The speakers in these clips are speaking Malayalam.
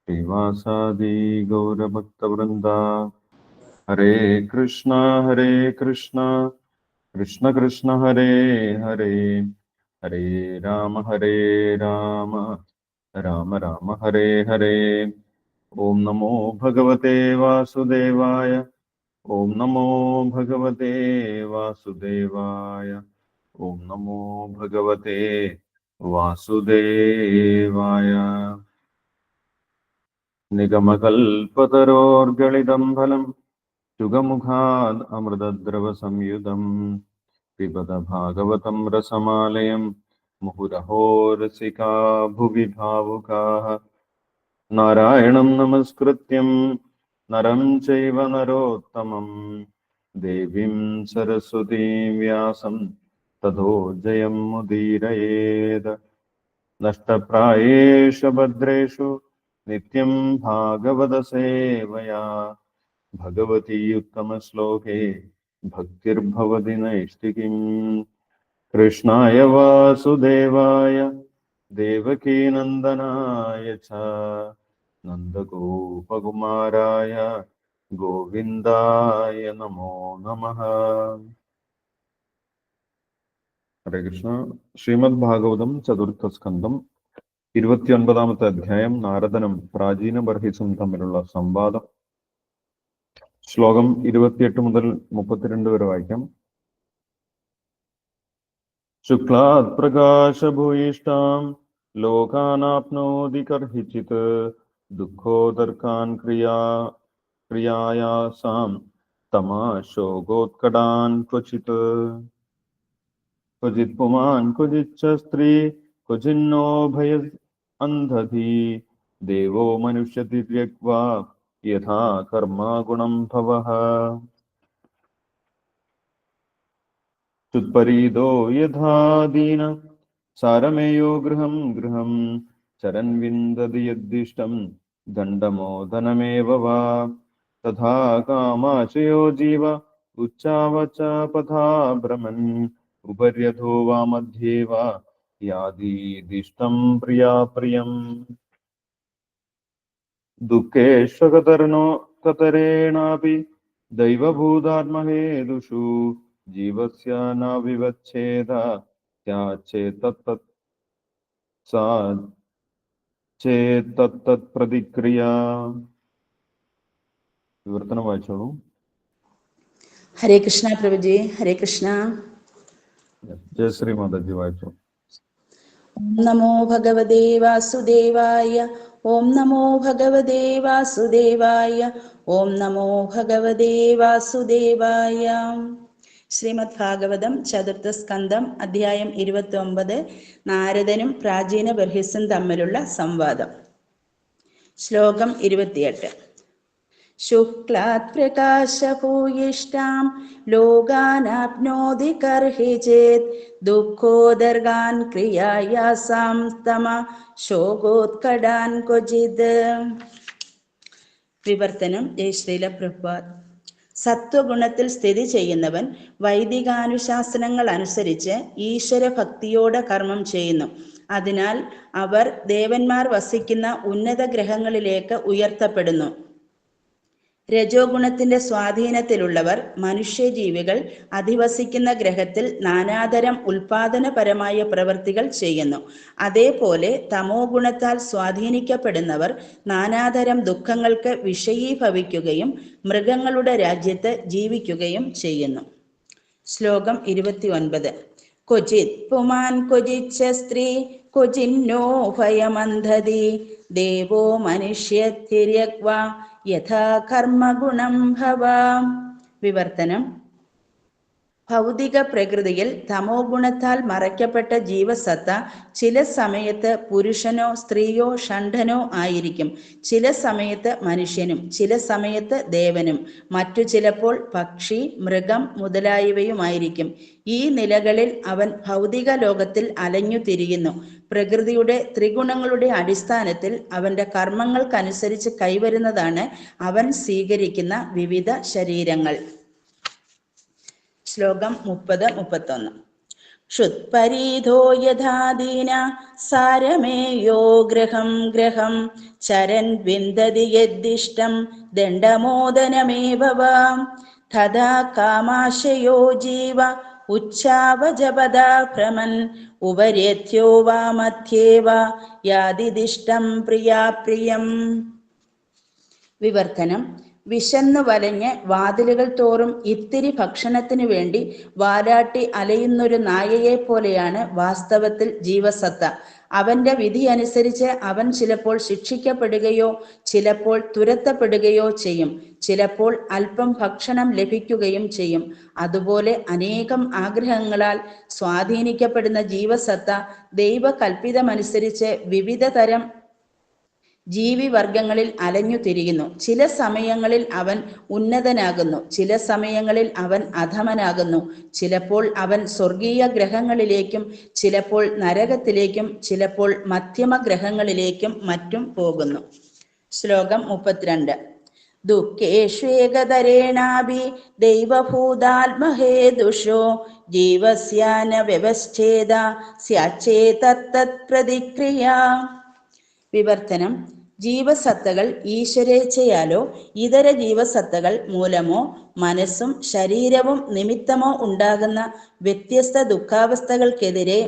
ശ്രീവാസാദി ഗൗരഭക്തവൃന്ദ. ഹരേ കൃഷ്ണ കൃഷ്ണ കൃഷ്ണ ഹരേ ഹരേ, ഹരേ രാമ രാമ രാമ ഹരേ ഹരേ. ഓം നമോ ഭഗവതേ വാസുദേവായ. ഓം നമോ ഭഗവതേ വാസുദേവായ. ഓം നമോ ഭഗവതേ വാസുദേവായ. നിഗമകൽപതരോർഗളിതം ഫലം യുഗമുഖാദ് അമൃതദ്രവ സംയുതം പിബത ഭാഗവതം രസമാലയം മുഹുരഹോ രസികാ ഭുവി ഭാവുകാഃ. നാരായണം നമസ്കൃത്യം നരം ചൈവ നരോത്തമം ദേവീം സരസ്വതീം വ്യാസം തതോ ജയം മുദീരയേത്. നഷ്ടപ്രായേഷു ഭദ്രേഷു നിത്യം ഭാഗവത സേവയാ ഭഗവതി ഉത്തമ ശ്ലോകേ ഭക്തിർഭവതി നൈഷ്ഠികീം. കൃഷ്ണായ വാസുദേവായ ദേവകീനന്ദനായ ച നന്ദഗോപകുമാരായ ഗോവിന്ദായ നമോ നമഃ. ഹരേ കൃഷ്ണ. ശ്രീമദ് ഭാഗവതം ചതുർത്ഥ സ്കന്ധം 29-ാമത്തെ അധ്യായം. നാരദനും പ്രാചീന ബർഹിസും തമ്മിലുള്ള സംവാദം. ശ്ലോകം 28 മുതൽ 32 വരെ വായിക്കാം. ശുക്ലാത് പ്രകാശഭൂയിഷ്ഠാം ലോകാനാപ്നോതി കർഹിചിത് ദുഃഖോദർക്കാൻ ക്രിയായാസാം തമാശോകോത്കടാൻ ക്വചിത്. ക്വചിത് പുമാൻ ക്വചിച്ച സ്ത്രീ ക്വചിന്നോ ഭയ അന്ധധീ ദേവോ മനുഷ്യതിര്യക്വാ യഥാ കർമാഗുണം ഭവഃ. ചുത്പരീതോ യഥാ ദീന സാരമേയോ ഗൃഹം ഗൃഹം ചരൻ വിന്ദതി യദ്ദിഷ്ടം ദണ്ഡമോദനമേവ വാ. തഥാ കാമാശയോ ജീവ ഉച്ചാവച പഥാ ഭ്രമൻ ഉപര്യഥോ വാ മധ്യേ വാ യാദീദിഷ്ടം പ്രിയാപ്രിയം. ദുഃഖേഷ്വകതരേണാപി ദൈവഭൂതാത്മഹേതുഷു ജീവസ്യ ന വിവച്ഛേദ ചേത്തത് പ്രതിക്രിയ. വിവർത്തനം വായിച്ചോളൂ. ഹരേ കൃഷ്ണ പ്രഭുജി. ഹരേ കൃഷ്ണ. ജയശ്രീ മാതാജി വായിച്ചോളൂ. ഓം നമോ ഭഗവതേ വാസുദേവായ. ഓം നമോ ഭഗവതേ വാസുദേവായ. ഓം നമോ ഭഗവതേ വാസുദേവായ. ശ്രീമദ് ഭാഗവതം ചതുർത്ഥ സ്കന്ധം അധ്യായം 29. നാരദനും പ്രാചീന ബർഹിസും തമ്മിലുള്ള സംവാദം. ശ്ലോകം 28. ശുക്ലാത് പ്രകാശഭൂയിഷ്ഠാം ലോകാനാപ്നോതി കർഹിചിത് ദുഃഖോദർഗാൻ ക്രിയായാസാം തമ ശോകോത്കടാൻ ക്വചിത്. വിവർത്തനം ജയശ്രീല പ്രഭുപാദ്. സത്വഗുണത്തിൽ സ്ഥിതി ചെയ്യുന്നവൻ വൈദികാനുശാസനങ്ങൾ അനുസരിച്ച് ഈശ്വര ഭക്തിയോടെ കർമ്മം ചെയ്യുന്നു. അതിനാൽ അവർ ദേവന്മാർ വസിക്കുന്ന ഉന്നത ഗ്രഹങ്ങളിലേക്ക് ഉയർത്തപ്പെടുന്നു. രജോ ഗുണത്തിന്റെ സ്വാധീനത്തിലുള്ളവർ മനുഷ്യജീവികൾ അധിവസിക്കുന്ന ഗ്രഹത്തിൽ നാനാതരം ഉൽപാദനപരമായ പ്രവൃത്തികൾ ചെയ്യുന്നു. അതേപോലെ തമോ ഗുണത്താൽ സ്വാധീനിക്കപ്പെടുന്നവർ നാനാതരം ദുഃഖങ്ങൾക്ക് വിഷയീഭവിക്കുകയും മൃഗങ്ങളുടെ രാജ്യത്ത് ജീവിക്കുകയും ചെയ്യുന്നു. ശ്ലോകം 29. ക്വചിത് പുമാൻ ക്വചിച്ച സ്ത്രീ ക്വചിന്നോ ഭയമന്ധതി ദേവോ മനുഷ്യത്തിര്യക്വാ യഥാ കർമ്മഗുണം ഭവ. വിവർത്തനം. ഭൗതിക പ്രകൃതിയിൽ തമോ ഗുണത്താൽ മറയ്ക്കപ്പെട്ട ജീവസത്ത ചില സമയത്ത് പുരുഷനോ സ്ത്രീയോ ഷണ്ഡനോ ആയിരിക്കും. ചില സമയത്ത് മനുഷ്യനും ചില സമയത്ത് ദേവനും മറ്റു ചിലപ്പോൾ പക്ഷി, മൃഗം മുതലായവയുമായിരിക്കും. ഈ നിലകളിൽ അവൻ ഭൗതിക ലോകത്തിൽ അലഞ്ഞു തിരിയുന്നു. പ്രകൃതിയുടെ ത്രിഗുണങ്ങളുടെ അടിസ്ഥാനത്തിൽ അവന്റെ കർമ്മങ്ങൾക്കനുസരിച്ച് കൈവരുന്നതാണ് അവൻ സ്വീകരിക്കുന്ന വിവിധ ശരീരങ്ങൾ. ശ്ലോകം 30-31. ക്ഷുത്പരീതോ യഥാദീന സാരമേയോ ഗ്രഹം ഗ്രഹം ചരൻ വിന്ദതി യദ്ദിഷ്ടം ദണ്ഡമോദനമേവ വാ തഥാ കാമാശയോ ജീവ ഉച്ഛാവജപദാ ഭ്രമൻ ഉപര്യഥ്യോ വാ മധ്യേ വാ യാതിദിഷ്ടം പ്രിയാപ്രിയം. വിവർത്തനം. വിശന്നു വലഞ്ഞ് വാതിലുകൾ തോറും ഇത്തിരി ഭക്ഷണത്തിനു വേണ്ടി വാലാട്ടി അലയുന്നൊരു നായയെ പോലെയാണ് വാസ്തവത്തിൽ ജീവസത്ത. അവന്റെ വിധി അനുസരിച്ച് അവൻ ചിലപ്പോൾ ശിക്ഷിക്കപ്പെടുകയോ ചിലപ്പോൾ തുരത്തപ്പെടുകയോ ചെയ്യും. ചിലപ്പോൾ അല്പം ഭക്ഷണം ലഭിക്കുകയും ചെയ്യും. അതുപോലെ അനേകം ആഗ്രഹങ്ങളാൽ സ്വാധീനിക്കപ്പെടുന്ന ജീവസത്ത ദൈവകൽപ്പിതമനുസരിച്ച് വിവിധ തരം ജീവിവർഗങ്ങളിൽ അലഞ്ഞു തിരിയുന്നു. ചില സമയങ്ങളിൽ അവൻ ഉന്നതനാകുന്നു, ചില സമയങ്ങളിൽ അവൻ അധമനാകുന്നു. ചിലപ്പോൾ അവൻ സ്വർഗീയ ഗ്രഹങ്ങളിലേക്കും ചിലപ്പോൾ നരകത്തിലേക്കും ചിലപ്പോൾ മധ്യമ ഗ്രഹങ്ങളിലേക്കും മറ്റും പോകുന്നു. ശ്ലോകം 32. ദുഃഖേഷ്വേകതരേണാഭി ദൈവഭൂതാത്മഹേതുഷോ ജീവസ്യാന വ്യവച്ഛേദ സ്യാച്ഛേതത്തത് പ്രതിക്രിയ. വിവർത്തനം. ജീവസത്തകൾ ഈശ്വരേച്ഛയാലോ ഇതര ജീവസത്തകൾ മൂലമോ മനസ്സും ശരീരവും നിമിത്തമോ ഉണ്ടാകുന്ന വ്യത്യസ്ത ദുഃഖാവസ്ഥകൾക്കെതിരെ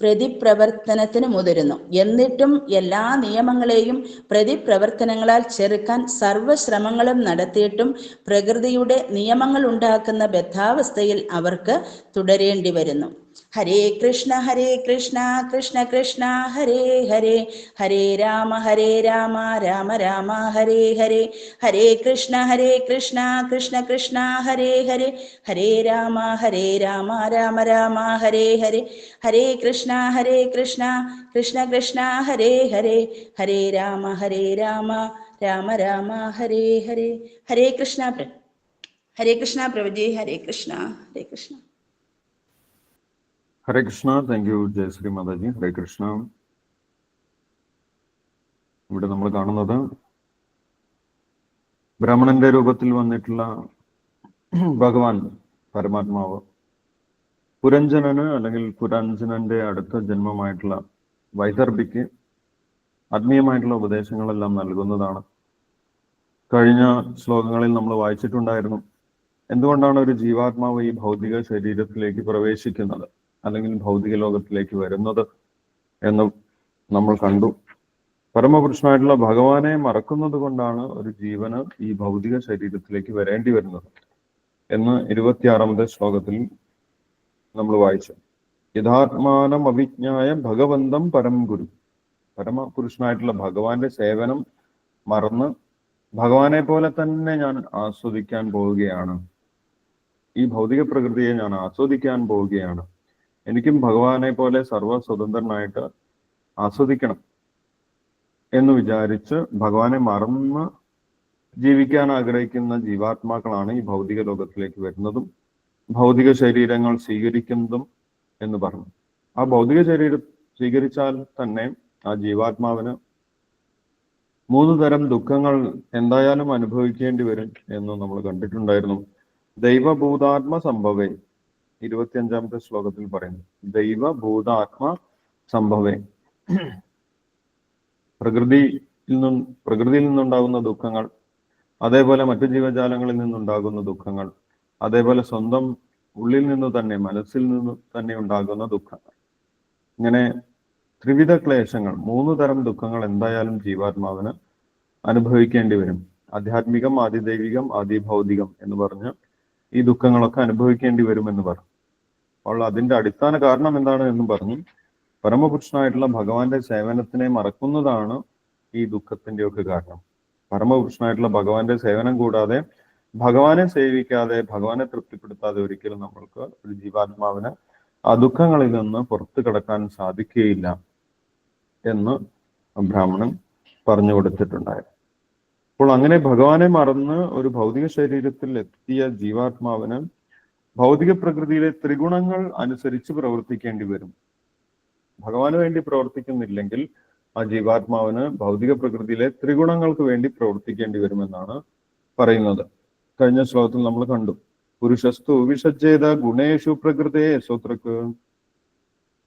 പ്രതിപ്രവർത്തനത്തിന് മുതിരുന്നു. എന്നിട്ടും എല്ലാ നിയമങ്ങളെയും പ്രതിപ്രവർത്തനങ്ങളാൽ ചെറുക്കാൻ സർവശ്രമങ്ങളും നടത്തിയിട്ടും പ്രകൃതിയുടെ നിയമങ്ങൾ ഉണ്ടാക്കുന്ന ബദ്ധാവസ്ഥയിൽ അവർക്ക് തുടരേണ്ടി വരുന്നു. ഹരേ കൃഷ്ണ കൃഷ്ണ കൃഷ്ണ ഹരേ ഹരേ, ഹരേ രാമ രാമ രാമ ഹരേ ഹരേ, ഹരേ കൃഷ്ണ കൃഷ്ണ കൃഷ്ണ ഹരേ ഹരേ, ഹരേ രാമ രാമ രാമ ഹരേ ഹരേ, ഹരേ കൃഷ്ണ കൃഷ്ണ കൃഷ്ണ ഹരേ ഹരേ, ഹരേ രാമ രാമ രാമ ഹരേ ഹരേ. ഹരേ കൃഷ്ണ പ്രഭുജി. ഹരേ കൃഷ്ണ. ഹരേ കൃഷ്ണ. Thank you Jayashree Mataji. ഹരേ കൃഷ്ണ. ഇവിടെ നമ്മൾ കാണുന്നത് ബ്രാഹ്മണന്റെ രൂപത്തിൽ വന്നിട്ടുള്ള ഭഗവാൻ പരമാത്മാവ് പുരഞ്ജനന് അല്ലെങ്കിൽ പുരാഞ്ജനന്റെ അടുത്ത ജന്മമായിട്ടുള്ള വൈദർഭിക്ക് ആത്മീയമായിട്ടുള്ള ഉപദേശങ്ങളെല്ലാം നൽകുന്നതാണ്. കഴിഞ്ഞ ശ്ലോകങ്ങളിൽ നമ്മൾ വായിച്ചിട്ടുണ്ടായിരുന്നു എന്തുകൊണ്ടാണ് ഒരു ജീവാത്മാവ് ഈ ഭൗതിക ശരീരത്തിലേക്ക് പ്രവേശിക്കുന്നത് അല്ലെങ്കിൽ ഭൗതിക ലോകത്തിലേക്ക് വരുന്നത് എന്ന് നമ്മൾ കണ്ടു. പരമപുരുഷനായിട്ടുള്ള ഭഗവാനെ മറക്കുന്നത് കൊണ്ടാണ് ഒരു ജീവന് ഈ ഭൗതിക ശരീരത്തിലേക്ക് വരേണ്ടി വരുന്നത് എന്ന് 26ാമത്തെ ശ്ലോകത്തിൽ നമ്മൾ വായിച്ചു. യഥാത്മാനം അവിജ്ഞായ ഭഗവന്തം പരം ഗുരു. പരമപുരുഷനായിട്ടുള്ള ഭഗവാന്റെ സേവനം മറന്ന് ഭഗവാനെ പോലെ തന്നെ ഞാൻ ആസ്വദിക്കാൻ പോവുകയാണ്, ഈ ഭൗതിക പ്രകൃതിയെ ഞാൻ ആസ്വദിക്കാൻ പോവുകയാണ്, എനിക്കും ഭഗവാനെ പോലെ സർവസ്വതന്ത്രനായിട്ട് ആസ്വദിക്കണം എന്ന് വിചാരിച്ച് ഭഗവാനെ മറന്ന് ജീവിക്കാൻ ആഗ്രഹിക്കുന്ന ജീവാത്മാക്കളാണ് ഈ ഭൗതിക ലോകത്തിലേക്ക് വരുന്നതും ഭൗതിക ശരീരങ്ങൾ സ്വീകരിക്കുന്നതും എന്ന് പറഞ്ഞു. ആ ഭൗതിക ശരീരം സ്വീകരിച്ചാൽ തന്നെ ആ ജീവാത്മാവിന് 3 തരം ദുഃഖങ്ങൾ എന്തായാലും അനുഭവിക്കേണ്ടി വരും എന്ന് നമ്മൾ കണ്ടിട്ടുണ്ടായിരുന്നു. ദൈവഭൂതാത്മ സംഭവേ 25ാമത്തെ ശ്ലോകത്തിൽ പറയുന്നു. ദൈവഭൂതാത്മ സംഭവേ, പ്രകൃതിയിൽ നിന്നുണ്ടാകുന്ന ദുഃഖങ്ങൾ, അതേപോലെ മറ്റു ജീവജാലങ്ങളിൽ നിന്നുണ്ടാകുന്ന ദുഃഖങ്ങൾ, അതേപോലെ സ്വന്തം ഉള്ളിൽ നിന്ന് തന്നെ മനസ്സിൽ നിന്ന് തന്നെ ഉണ്ടാകുന്ന ദുഃഖങ്ങൾ, ഇങ്ങനെ ത്രിവിധ ക്ലേശങ്ങൾ 3 തരം ദുഃഖങ്ങൾ എന്തായാലും ജീവാത്മാവിന് അനുഭവിക്കേണ്ടി വരും. ആധ്യാത്മികം, ആദിദൈവികം, ആദിഭൗതികം എന്ന് പറഞ്ഞ് ഈ ദുഃഖങ്ങളൊക്കെ അനുഭവിക്കേണ്ടി വരുമെന്ന് പറഞ്ഞു. അപ്പോൾ അതിന്റെ അടിസ്ഥാന കാരണം എന്താണ് എന്ന് പറഞ്ഞു. പരമപുരുഷനായിട്ടുള്ള ഭഗവാന്റെ സേവനത്തിനെ മറക്കുന്നതാണ് ഈ ദുഃഖത്തിന്റെയൊക്കെ കാരണം. പരമപുരുഷനായിട്ടുള്ള ഭഗവാന്റെ സേവനം കൂടാതെ, ഭഗവാനെ സേവിക്കാതെ, ഭഗവാനെ തൃപ്തിപ്പെടുത്താതെ ഒരിക്കലും നമ്മൾക്ക് ഒരു ജീവാത്മാവിന് ആ ദുഃഖങ്ങളിൽ നിന്ന് പുറത്തു കടക്കാൻ സാധിക്കുകയില്ല എന്ന് ബ്രാഹ്മണൻ പറഞ്ഞു കൊടുത്തിട്ടുണ്ടായിരുന്നു. അപ്പോൾ അങ്ങനെ ഭഗവാനെ മറന്ന് ഒരു ഭൗതിക ശരീരത്തിൽ എത്തിയ ജീവാത്മാവിന് ഭൗതിക പ്രകൃതിയിലെ ത്രിഗുണങ്ങൾ അനുസരിച്ച് പ്രവർത്തിക്കേണ്ടി വരും. ഭഗവാന് വേണ്ടി പ്രവർത്തിക്കുന്നില്ലെങ്കിൽ ആ ജീവാത്മാവിന് ഭൗതിക പ്രകൃതിയിലെ ത്രിഗുണങ്ങൾക്ക് വേണ്ടി പ്രവർത്തിക്കേണ്ടി വരുമെന്നാണ് പറയുന്നത്. കഴിഞ്ഞ ശ്ലോകത്തിൽ നമ്മൾ കണ്ടു. പുരുഷസ്തു വിസജ്ജേത ഗുണേഷു പ്രകൃതേ സ്വതൃക്ക്.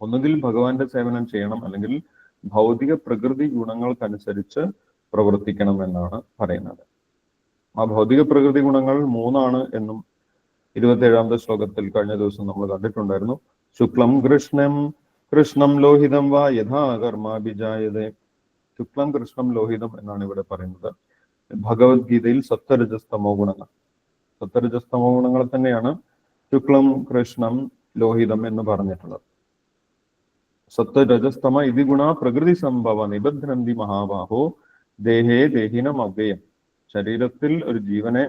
ഒന്നുകിൽ ഭഗവാന്റെ സേവനം ചെയ്യണം, അല്ലെങ്കിൽ ഭൗതിക പ്രകൃതി ഗുണങ്ങൾക്കനുസരിച്ച് പ്രവർത്തിക്കണം എന്നാണ് പറയുന്നത്. ആ ഭൗതിക പ്രകൃതി ഗുണങ്ങൾ 3 എന്നും 27ാമത്തെ ശ്ലോകത്തിൽ കഴിഞ്ഞ ദിവസം നമ്മൾ കണ്ടിട്ടുണ്ടായിരുന്നു. ശുക്ലം കൃഷ്ണം ലോഹിതം വാ യഥാ കർമാഭിജായതേ. ശുക്ലം കൃഷ്ണം ലോഹിതം എന്നാണ് ഇവിടെ പറയുന്നത്. ഭഗവത്ഗീതയിൽ സത്വരജസ്തമോ ഗുണങ്ങൾ, സത്വരജസ്തമോ ഗുണങ്ങൾ തന്നെയാണ് ശുക്ലം കൃഷ്ണം ലോഹിതം എന്ന് പറഞ്ഞിട്ടുള്ളത്. സത്വരജസ്തമ ഇതി ഗുണ പ്രകൃതി സംഭവ നിബന്ധനന്തി മഹാബാഹോ ദേഹേ ദേഹിനം അവ്യയം. ശരീരത്തിൽ ഒരു ജീവനെ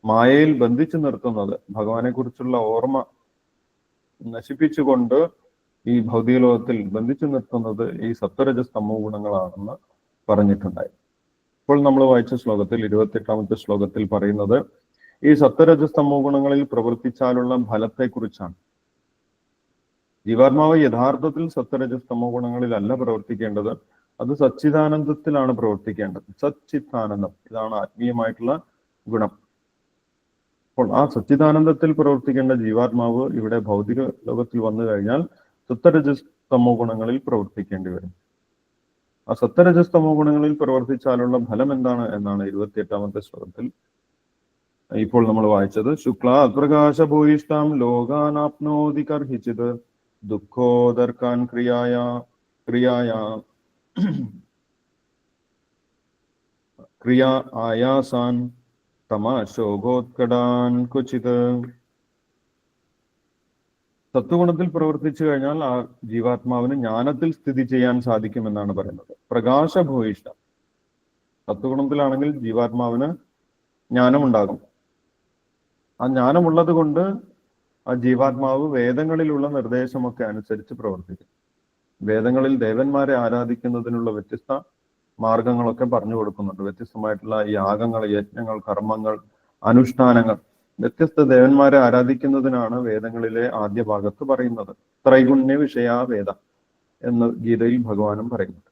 മായയിൽ ബന്ധിച്ചു നിർത്തുന്നത്, ഭഗവാനെ കുറിച്ചുള്ള ഓർമ്മ നശിപ്പിച്ചുകൊണ്ട് ഈ ഭൗതിക ലോകത്തിൽ ബന്ധിച്ചു നിർത്തുന്നത് ഈ സത്വരജസ്തമോ ഗുണങ്ങളാണെന്ന് പറഞ്ഞിട്ടുണ്ടായി. ഇപ്പോൾ നമ്മൾ വായിച്ച ശ്ലോകത്തിൽ 28ാമത്തെ ശ്ലോകത്തിൽ പറയുന്നത് ഈ സത്വരജസ്തമോ ഗുണങ്ങളിൽ പ്രവർത്തിച്ചാലുള്ള ഫലത്തെക്കുറിച്ചാണ്. ജീവാത്മാവ് യഥാർത്ഥത്തിൽ സത്വരജസ്തമോ ഗുണങ്ങളിലല്ല പ്രവർത്തിക്കേണ്ടത്, അത് സച്ചിദാനന്ദത്തിലാണ് പ്രവർത്തിക്കേണ്ടത്. സച്ചിത്താനന്ദം, ഇതാണ് ആത്മീയമായിട്ടുള്ള ഗുണം. അപ്പോൾ ആ സച്ചിദാനന്ദത്തിൽ പ്രവർത്തിക്കേണ്ട ജീവാത്മാവ് ഇവിടെ ഭൗതിക ലോകത്തിൽ വന്നു കഴിഞ്ഞാൽ സത്വരജസ്തമോ ഗുണങ്ങളിൽ പ്രവർത്തിക്കേണ്ടി വരും. ആ സത്വരജസ്തമോ ഗുണങ്ങളിൽ പ്രവർത്തിച്ചാലുള്ള ഫലം എന്താണ് എന്നാണ് 28ാമത്തെ ശ്ലോകത്തിൽ ഇപ്പോൾ നമ്മൾ വായിച്ചത്. ശുക്ല പ്രകാശഭൂയിഷ്ഠാം ലോകാനാപ്നോതി കർഹിച്ചിത് ദുഃഖോദർക്കാൻ ക്രിയ ആയാസാൻ തമശോകോത്കടാൻ ക്വചിത്. സത്വഗുണത്തിൽ പ്രവർത്തിച്ചു കഴിഞ്ഞാൽ ആ ജീവാത്മാവിന് ജ്ഞാനത്തിൽ സ്ഥിതി ചെയ്യാൻ സാധിക്കുമെന്നാണ് പറയുന്നത്. പ്രകാശഭൂയിഷ്ഠ, സത്വഗുണത്തിലാണെങ്കിൽ ജീവാത്മാവിന് ജ്ഞാനമുണ്ടാകും. ആ ജ്ഞാനമുള്ളത് കൊണ്ട് ആ ജീവാത്മാവ് വേദങ്ങളിലുള്ള നിർദ്ദേശമൊക്കെ അനുസരിച്ച് പ്രവർത്തിക്കും. വേദങ്ങളിൽ ദേവന്മാരെ ആരാധിക്കുന്നതിനുള്ള വ്യത്യസ്ത മാർഗങ്ങളൊക്കെ പറഞ്ഞു കൊടുക്കുന്നുണ്ട്. വ്യത്യസ്തമായിട്ടുള്ള യാഗങ്ങൾ, യജ്ഞങ്ങൾ, കർമ്മങ്ങൾ, അനുഷ്ഠാനങ്ങൾ, വ്യത്യസ്ത ദേവന്മാരെ ആരാധിക്കുന്നതിനാണ് വേദങ്ങളിലെ ആദ്യ ഭാഗത്ത് പറയുന്നത്. ത്രൈഗുണ്യ വിഷയാ വേദ എന്ന് ഗീതയിൽ ഭഗവാനും പറയുന്നുണ്ട്.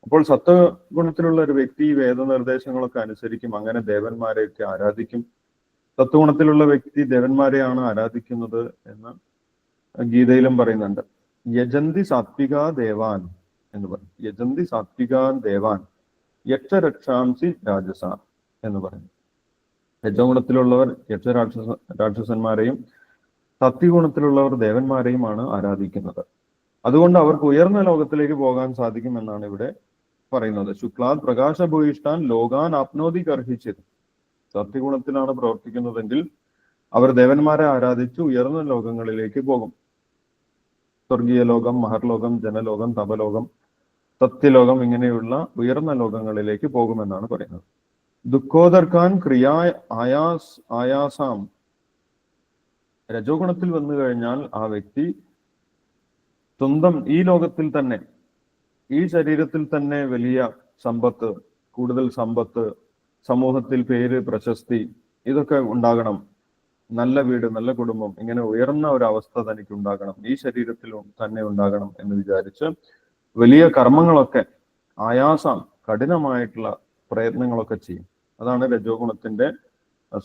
അപ്പോൾ സത്വഗുണത്തിലുള്ള ഒരു വ്യക്തി വേദനിർദ്ദേശങ്ങളൊക്കെ അനുസരിക്കും, അങ്ങനെ ദേവന്മാരെയൊക്കെ ആരാധിക്കും. സത്വഗുണത്തിലുള്ള വ്യക്തി ദേവന്മാരെയാണ് ആരാധിക്കുന്നത് എന്ന് ഗീതയിലും പറയുന്നുണ്ട്. യജന്തി സാത്വിക ദേവാൻ എന്ന് പറയും. യജന്തി സാത്വിക ദേവാൻ യക്ഷരക്ഷാംസി രാജസ എന്ന് പറയും. രജോഗുണത്തിലുള്ളവർ രാക്ഷസന്മാരെയും സത്വഗുണത്തിലുള്ളവർ ദേവന്മാരെയുമാണ് ആരാധിക്കുന്നത്. അതുകൊണ്ട് അവർക്ക് ഉയർന്ന ലോകത്തിലേക്ക് പോകാൻ സാധിക്കുമെന്നാണ് ഇവിടെ പറയുന്നത്. ശുക്ലാത് പ്രകാശഭൂയിഷ്ഠാൻ ലോകാൻ ആപ്നോതി കർഹിച്ചത്. സത്വഗുണത്തിലാണ് പ്രവർത്തിക്കുന്നതെങ്കിൽ അവർ ദേവന്മാരെ ആരാധിച്ച് ഉയർന്ന ലോകങ്ങളിലേക്ക് പോകും. സ്വർഗീയ ലോകം, മഹർലോകം, ജനലോകം, തപലോകം, സത്യലോകം, ഇങ്ങനെയുള്ള ഉയർന്ന ലോകങ്ങളിലേക്ക് പോകുമെന്നാണ് പറയുന്നത്. ദുഃഖോദർക്കാൻ ആയാസാം. രജോഗുണത്തിൽ വന്നു കഴിഞ്ഞാൽ ആ വ്യക്തി സ്വന്തം ഈ ലോകത്തിൽ തന്നെ, ഈ ശരീരത്തിൽ തന്നെ വലിയ സമ്പത്ത്, കൂടുതൽ സമ്പത്ത്, സമൂഹത്തിൽ പേര്, പ്രശസ്തി, ഇതൊക്കെ ഉണ്ടാകണം. നല്ല വീട്, നല്ല കുടുംബം, ഇങ്ങനെ ഉയർന്ന ഒരു അവസ്ഥ തനിക്ക് ഉണ്ടാകണം, ഈ ശരീരത്തിൽ തന്നെ ഉണ്ടാകണം എന്ന് വിചാരിച്ച് വലിയ കർമ്മങ്ങളൊക്കെ, ആയാസം, കഠിനമായിട്ടുള്ള പ്രയത്നങ്ങളൊക്കെ ചെയ്യും. അതാണ് രജോഗുണത്തിന്റെ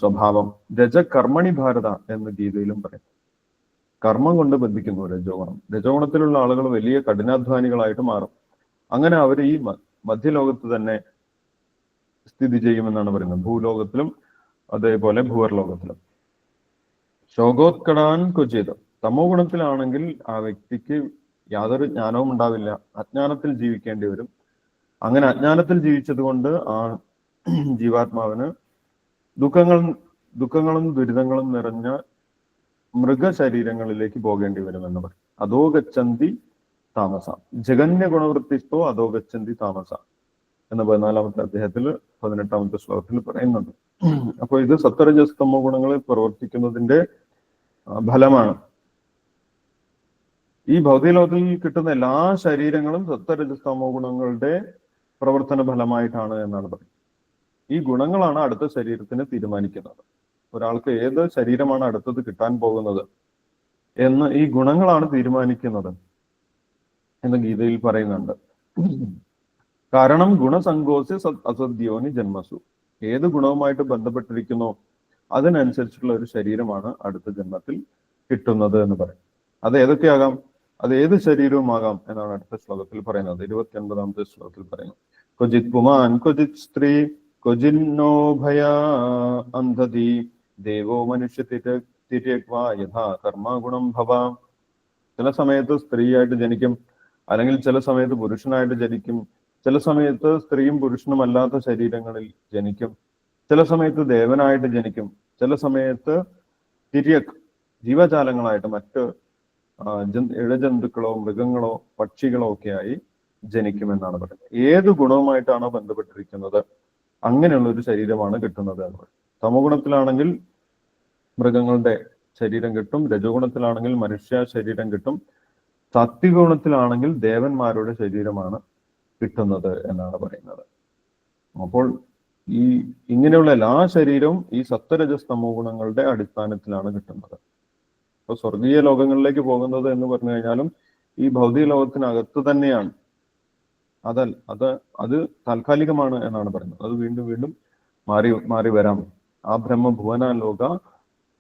സ്വഭാവം. രജകർമ്മണി ഭാരത എന്ന് ഗീതയിലും പറയും. കർമ്മം കൊണ്ട് ബന്ധിക്കുന്നു രജോഗുണം. രജോഗുണത്തിലുള്ള ആളുകൾ വലിയ കഠിനാധ്വാനികളായിട്ട് മാറും. അങ്ങനെ അവർ ഈ മധ്യലോകത്ത് തന്നെ സ്ഥിതി ചെയ്യുമെന്നാണ് പറയുന്നത്. ഭൂലോകത്തിലും അതേപോലെ ഭൂവർലോകത്തിലും. ശോകോത്കടാൻ ക്വചിത്. തമോ ഗുണത്തിലാണെങ്കിൽ ആ വ്യക്തിക്ക് യാതൊരു ജ്ഞാനവും ഉണ്ടാവില്ല, അജ്ഞാനത്തിൽ ജീവിക്കേണ്ടി വരും. അങ്ങനെ അജ്ഞാനത്തിൽ ജീവിച്ചത് കൊണ്ട് ആ ജീവാത്മാവിന് ദുഃഖങ്ങളും ദുരിതങ്ങളും നിറഞ്ഞ മൃഗശരീരങ്ങളിലേക്ക് പോകേണ്ടി വരുമെന്ന് പറയും. അതോ ഗച്ഛന്തി താമസ. ജഗന്യ ഗുണവൃത്തിസ്തോ അതോ ഗച്ഛന്തി താമസ എന്ന് 14ാമത്തെ അധ്യായത്തിൽ 18ാമത്തെ ശ്ലോകത്തിൽ പറയുന്നുണ്ട്. അപ്പോൾ ഇത് സത്വരജസ്തമോ ഗുണങ്ങളിൽ പ്രവർത്തിക്കുന്നതിന്റെ ഫലമാണ്. ഈ ഭൗതിക ലോകത്തിൽ കിട്ടുന്ന എല്ലാ ശരീരങ്ങളും സത്വരജസ്തമോ ഗുണങ്ങളുടെ പ്രവർത്തന ഫലമായിട്ടാണ് എന്നാണ് പറയുന്നത്. ഈ ഗുണങ്ങളാണ് അടുത്ത ശരീരത്തിന് തീരുമാനിക്കുന്നത്. ഒരാൾക്ക് ഏത് ശരീരമാണ് അടുത്തത് കിട്ടാൻ പോകുന്നത് എന്ന് ഈ ഗുണങ്ങളാണ് തീരുമാനിക്കുന്നത് എന്ന് ഗീതയിൽ പറയുന്നുണ്ട്. കാരണം ഗുണസങ്കോസ്യ അസദ്യോനി ജന്മസു. ഏത് ഗുണവുമായിട്ട് ബന്ധപ്പെട്ടിരിക്കുന്നോ അതിനനുസരിച്ചുള്ള ഒരു ശരീരമാണ് അടുത്ത ജന്മത്തിൽ കിട്ടുന്നത് എന്ന് പറയും. അത് ഏതൊക്കെയാകാം? അത് ഏത് ശരീരവുമാകാം എന്നാണ് അടുത്ത ശ്ലോകത്തിൽ പറയുന്നത്. 29ാമത്തെ ശ്ലോകത്തിൽ പറയുന്നു, ക്വചിത് പുമാൻ ക്വചിത് സ്ത്രീ ക്വചിന്നോ ഭയ അന്ധതി ദേവോ മനുഷ്യ തിര്യക്വാ യഥാ കർമ്മഗുണം ഭവാം. ചില സമയത്ത് സ്ത്രീയായിട്ട് ജനിക്കും, അല്ലെങ്കിൽ ചില സമയത്ത് പുരുഷനായിട്ട് ജനിക്കും, ചില സമയത്ത് സ്ത്രീയും പുരുഷനും അല്ലാത്ത ശരീരങ്ങളിൽ ജനിക്കും, ചില സമയത്ത് ദേവനായിട്ട് ജനിക്കും, ചില സമയത്ത് തിര്യക് ജീവജാലങ്ങളായിട്ട് മറ്റ് ഇഴജന്തുക്കളോ മൃഗങ്ങളോ പക്ഷികളോ ഒക്കെ ആയി ജനിക്കുമെന്നാണ് പറയുന്നത്. ഏത് ഗുണവുമായിട്ടാണോ ബന്ധപ്പെട്ടിരിക്കുന്നത് അങ്ങനെയുള്ള ഒരു ശരീരമാണ് കിട്ടുന്നത് എന്ന് പറയും. തമോഗുണത്തിലാണെങ്കിൽ മൃഗങ്ങളുടെ ശരീരം കിട്ടും, രജോഗുണത്തിലാണെങ്കിൽ മനുഷ്യ ശരീരം കിട്ടും, സാത്വിക ഗുണത്തിലാണെങ്കിൽ ദേവന്മാരുടെ ശരീരമാണ് കിട്ടുന്നത് എന്നാണ് പറയുന്നത്. അപ്പോൾ ഇങ്ങനെയുള്ള എല്ലാ ശരീരവും ഈ സത്വരജസ് തമോ ഗുണങ്ങളുടെ അടിസ്ഥാനത്തിലാണ് കിട്ടുന്നത്. അപ്പൊ സ്വർഗീയ ലോകങ്ങളിലേക്ക് പോകുന്നത് എന്ന് പറഞ്ഞു കഴിഞ്ഞാലും ഈ ഭൗതിക ലോകത്തിനകത്ത് തന്നെയാണ്. അത് താൽക്കാലികമാണ് എന്നാണ് പറയുന്നത്. അത് വീണ്ടും വീണ്ടും മാറി വരാം. ആ ബ്രഹ്മഭുവന ലോക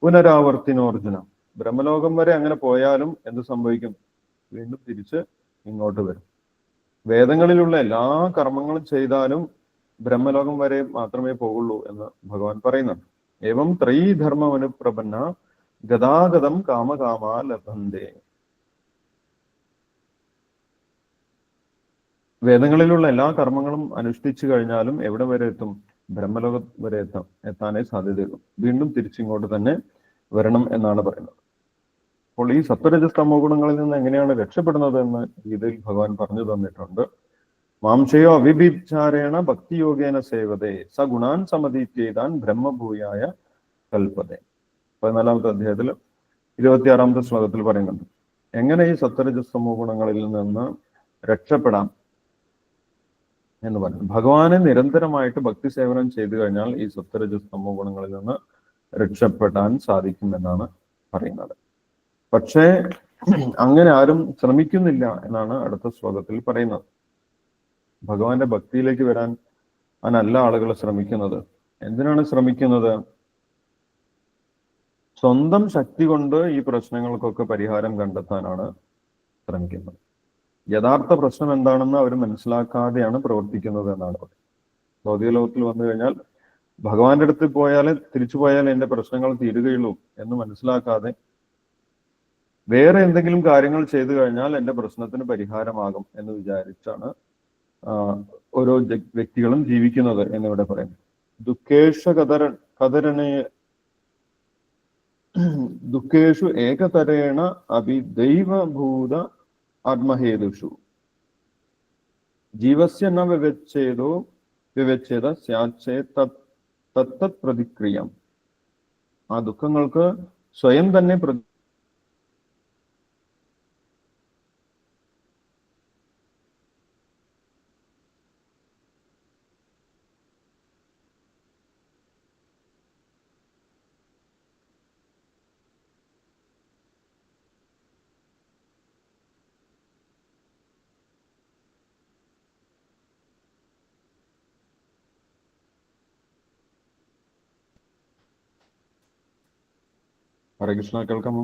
പുനരാവർത്തിനോർജുന. ബ്രഹ്മലോകം വരെ അങ്ങനെ പോയാലും എന്ത് സംഭവിക്കും? വീണ്ടും തിരിച്ച് ഇങ്ങോട്ട് വരും. വേദങ്ങളിലുള്ള എല്ലാ കർമ്മങ്ങളും ചെയ്താലും ബ്രഹ്മലോകം വരെ മാത്രമേ പോകുള്ളൂ എന്ന് ഭഗവാൻ പറയുന്നുണ്ട്. ഏവം ത്രയീധർമ്മമനുപ്രപന്ന ഗതാഗതം കാമകാമാ ലഭന്തേ. വേദങ്ങളിലുള്ള എല്ലാ കർമ്മങ്ങളും അനുഷ്ഠിച്ചു കഴിഞ്ഞാലും എവിടെ വരെ എത്തും? ബ്രഹ്മലോകം വരെ എത്താനേ സാധ്യതയുള്ളൂ. വീണ്ടും തിരിച്ചിങ്ങോട്ട് തന്നെ വരണം എന്നാണ് പറയുന്നത്. അപ്പോൾ ഈ സത്വരജസ് തമോ ഗുണങ്ങളിൽ നിന്ന് എങ്ങനെയാണ് രക്ഷപ്പെടുന്നത് എന്ന രീതിയിൽ ഭഗവാൻ പറഞ്ഞു തന്നിട്ടുണ്ട്. മാംസയോ അവിഭിചാരേണ ഭക്തിയോഗേന സേവതേ സ ഗുണാൻ സമതീത്യേതാൻ ബ്രഹ്മഭൂയായ കൽപ്പതേ. 14ാമത്തെ അധ്യായത്തിൽ 26ാമത്തെ ശ്ലോകത്തിൽ പറയുന്നുണ്ട് എങ്ങനെ ഈ സത്വരജസ് തമോ ഗുണങ്ങളിൽ നിന്ന് രക്ഷപ്പെടാം എന്ന് പറഞ്ഞു. ഭഗവാനെ നിരന്തരമായിട്ട് ഭക്തി സേവനം ചെയ്തു കഴിഞ്ഞാൽ ഈ സത്വരജസ് തമോ ഗുണങ്ങളിൽ നിന്ന് രക്ഷപ്പെടാൻ സാധിക്കുമെന്നാണ് പറയുന്നത്. പക്ഷേ അങ്ങനെ ആരും ശ്രമിക്കുന്നില്ല എന്നാണ് അടുത്ത ശ്ലോകത്തിൽ പറയുന്നത്. ഭഗവാന്റെ ഭക്തിയിലേക്ക് വരാൻ നല്ല ആളുകൾ ശ്രമിക്കുന്നത്. എന്തിനാണ് ശ്രമിക്കുന്നത്? സ്വന്തം ശക്തി കൊണ്ട് ഈ പ്രശ്നങ്ങൾക്കൊക്കെ പരിഹാരം കണ്ടെത്താനാണ് ശ്രമിക്കുന്നത്. യഥാർത്ഥ പ്രശ്നം എന്താണെന്ന് അവർ മനസ്സിലാക്കാതെയാണ് പ്രവർത്തിക്കുന്നത് എന്നാണ് പറയുന്നത്. ഭൗതിക ലോകത്തിൽ വന്നു കഴിഞ്ഞാൽ ഭഗവാന്റെ അടുത്ത് പോയാലേ തിരിച്ചു പോയാൽ എന്റെ പ്രശ്നങ്ങൾ തീരുകയുള്ളൂ എന്ന് മനസ്സിലാക്കാതെ വേറെ എന്തെങ്കിലും കാര്യങ്ങൾ ചെയ്തു കഴിഞ്ഞാൽ എന്റെ പ്രശ്നത്തിന് പരിഹാരമാകും എന്ന് വിചാരിച്ചാണ് ഓരോ വ്യക്തികളും ജീവിക്കുന്നത് എന്നിവിടെ പറയുന്നു. ദുഃഖേഷു ഏകതരേണ അഭി ദൈവഭൂത ആത്മഹേതുഷു ജീവസ്യ ന വിവച്ഛേദ സ്യാച്ചേ തത്തത് പ്രതിക്രിയം. ആ ദുഃഖങ്ങൾക്ക് സ്വയം തന്നെ ഹരേ കൃഷ്ണ. കേൾക്കാമോ?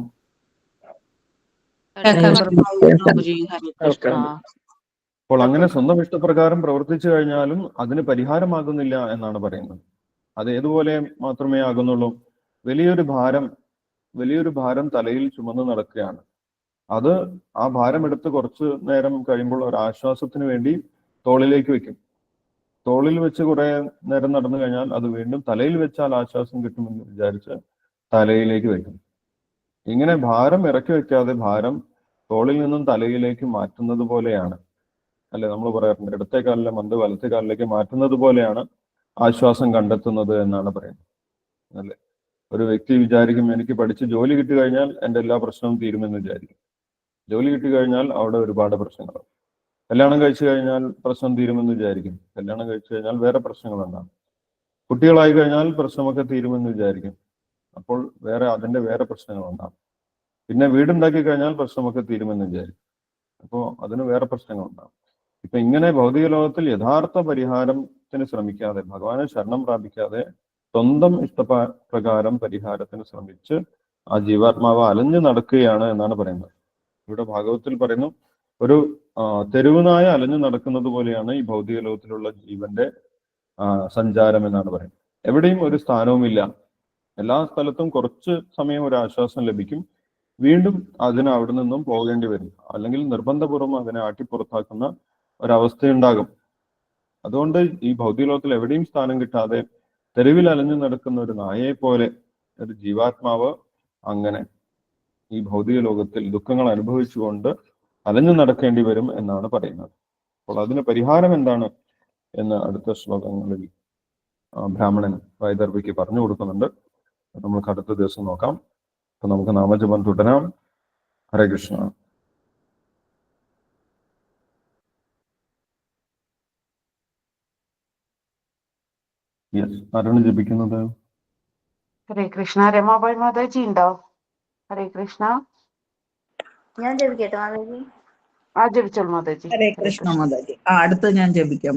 അപ്പോൾ അങ്ങനെ സ്വന്തം ഇഷ്ടപ്രകാരം പ്രവർത്തിച്ചു കഴിഞ്ഞാലും അതിന് പരിഹാരമാകുന്നില്ല എന്നാണ് പറയുന്നത്. അത് ഏതുപോലെ മാത്രമേ ആകുന്നുള്ളൂ? വലിയൊരു ഭാരം തലയിൽ ചുമന്ന് നടക്കുകയാണ്. ആ ഭാരം എടുത്ത് കുറച്ചു നേരം കഴിയുമ്പോൾ ഒരു ആശ്വാസത്തിന് വേണ്ടി തോളിലേക്ക് വെക്കും. തോളിൽ വെച്ച് കുറെ നേരം നടന്നു കഴിഞ്ഞാൽ അത് വീണ്ടും തലയിൽ വെച്ചാൽ ആശ്വാസം കിട്ടുമെന്ന് വിചാരിച്ച് തലയിലേക്ക് വെക്കും. ഇങ്ങനെ ഭാരം ഇറക്കി വെക്കാതെ ഭാരം തോളിൽ നിന്നും തലയിലേക്ക് മാറ്റുന്നത് പോലെയാണ്, അല്ലെ? നമ്മൾ പറയാറുണ്ട് ഇടത്തെ കാലിലെ മന്ത് വലത്തെ കാലിലേക്ക് മാറ്റുന്നത് പോലെയാണ് ആശ്വാസം കണ്ടെത്തുന്നത് എന്നാണ് പറയുന്നത്, അല്ലെ? ഒരു വ്യക്തി വിചാരിക്കും എനിക്ക് പഠിച്ച് ജോലി കിട്ടി കഴിഞ്ഞാൽ എൻ്റെ എല്ലാ പ്രശ്നവും തീരുമെന്ന് വിചാരിക്കും. ജോലി കിട്ടി കഴിഞ്ഞാൽ അവിടെ ഒരുപാട് പ്രശ്നങ്ങളാണ്. കല്യാണം കഴിച്ചു കഴിഞ്ഞാൽ പ്രശ്നം തീരുമെന്ന് വിചാരിക്കും. കല്യാണം കഴിച്ചു കഴിഞ്ഞാൽ വേറെ പ്രശ്നങ്ങളുണ്ടാകും. കുട്ടികളായി കഴിഞ്ഞാൽ പ്രശ്നമൊക്കെ തീരുമെന്ന് വിചാരിക്കും. അപ്പോൾ അതിന്റെ വേറെ പ്രശ്നങ്ങളുണ്ടാകും. പിന്നെ വീടുണ്ടാക്കി കഴിഞ്ഞാൽ പ്രശ്നമൊക്കെ തീരുമെന്ന് വിചാരിക്കും. അപ്പോൾ അതിന് വേറെ പ്രശ്നങ്ങളുണ്ടാകും. ഇപ്പൊ ഇങ്ങനെ ഭൗതിക ലോകത്തിൽ യഥാർത്ഥ പരിഹാരത്തിന് ശ്രമിക്കാതെ, ഭഗവാനെ ശരണം പ്രാപിക്കാതെ സ്വന്തം ഇഷ്ടപ്രകാരം പരിഹാരത്തിന് ശ്രമിച്ച് ആ ജീവാത്മാവ് അലഞ്ഞു നടക്കുകയാണ് എന്നാണ് പറയുന്നത്. ഇവിടെ ഭാഗവത്തിൽ പറയുന്നു, ഒരു തെരുവുനായ അലഞ്ഞു നടക്കുന്നത് പോലെയാണ് ഈ ഭൗതിക ലോകത്തിലുള്ള ജീവന്റെ സഞ്ചാരം എന്നാണ് പറയുന്നത്. എവിടെയും ഒരു സ്ഥാനവുമില്ല. എല്ലാ സ്ഥലത്തും കുറച്ച് സമയം ഒരു ആശ്വാസം ലഭിക്കും, വീണ്ടും അതിന് അവിടെ നിന്നും പോകേണ്ടി വരും, അല്ലെങ്കിൽ നിർബന്ധപൂർവ്വം അതിനെ ആട്ടിപ്പുറത്താക്കുന്ന ഒരവസ്ഥയുണ്ടാകും. അതുകൊണ്ട് ഈ ഭൗതിക ലോകത്തിൽ എവിടെയും സ്ഥാനം കിട്ടാതെ തെരുവിൽ അലഞ്ഞു നടക്കുന്ന ഒരു നായയെ പോലെ ഒരു ജീവാത്മാവ് അങ്ങനെ ഈ ഭൗതിക ലോകത്തിൽ ദുഃഖങ്ങൾ അനുഭവിച്ചുകൊണ്ട് അലഞ്ഞു നടക്കേണ്ടി വരും എന്നാണ് പറയുന്നത്. അപ്പോൾ അതിന് പരിഹാരം എന്താണ് എന്ന് അടുത്ത ശ്ലോകങ്ങളിൽ ബ്രാഹ്മണൻ വൈദർഭിക്ക് പറഞ്ഞു കൊടുക്കുന്നുണ്ട്. നമുക്ക് അടുത്ത ദിവസം നോക്കാം. അപ്പൊ നമുക്ക് നാമജപം തുടരാം. ഹരേ കൃഷ്ണ. ആരാണ് ജപിക്കുന്നത്? ഹരേ കൃഷ്ണ. രമാബായി മാതാജി ഉണ്ടോ? ഹരേ കൃഷ്ണ. ഞാൻ ജപിക്കട്ടെ മാതാജി? ജപിച്ചോളൂ മാതാജി. ഹരേ കൃഷ്ണ മാതാജി. അടുത്ത് ഞാൻ ജപിക്കാം.